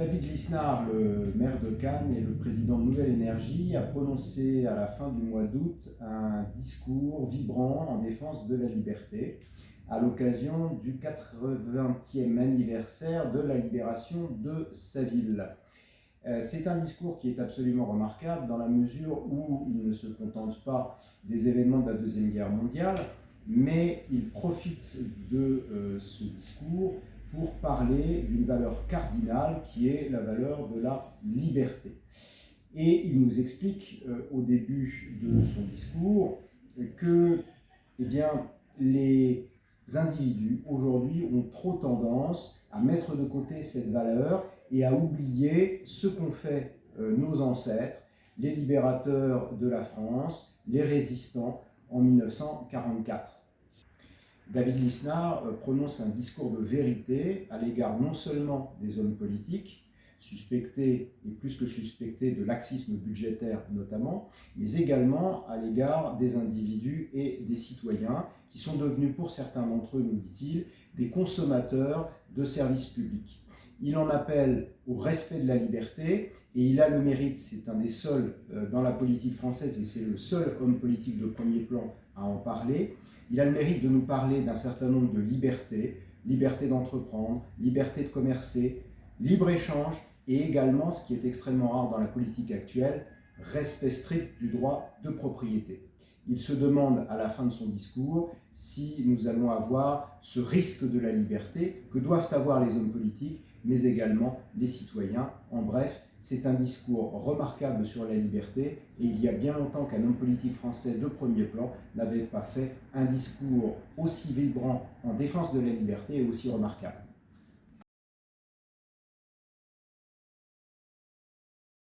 David Lisnard, le maire de Cannes et le président de Nouvelle Énergie, a prononcé à la fin du mois d'août un discours vibrant en défense de la liberté à l'occasion du 80e anniversaire de la libération de sa ville. C'est un discours qui est absolument remarquable dans la mesure où il ne se contente pas des événements de la Deuxième Guerre mondiale, mais il profite de ce discours pour parler d'une valeur cardinale qui est la valeur de la liberté. Et il nous explique au début de son discours que les individus aujourd'hui ont trop tendance à mettre de côté cette valeur et à oublier ce qu'ont fait nos ancêtres, les libérateurs de la France, les résistants en 1944. David Lisnard prononce un discours de vérité à l'égard non seulement des hommes politiques, suspectés et plus que suspectés de laxisme budgétaire notamment, mais également à l'égard des individus et des citoyens qui sont devenus pour certains d'entre eux, nous dit-il, des consommateurs de services publics. Il en appelle au respect de la liberté et il a le mérite, c'est un des seuls dans la politique française et c'est le seul homme politique de premier plan à en parler. Il a le mérite de nous parler d'un certain nombre de libertés, liberté d'entreprendre, liberté de commercer, libre-échange et également, ce qui est extrêmement rare dans la politique actuelle, respect strict du droit de propriété. Il se demande à la fin de son discours si nous allons avoir ce risque de la liberté que doivent avoir les hommes politiques, mais également les citoyens. En bref, c'est un discours remarquable sur la liberté et il y a bien longtemps qu'un homme politique français de premier plan n'avait pas fait un discours aussi vibrant en défense de la liberté et aussi remarquable.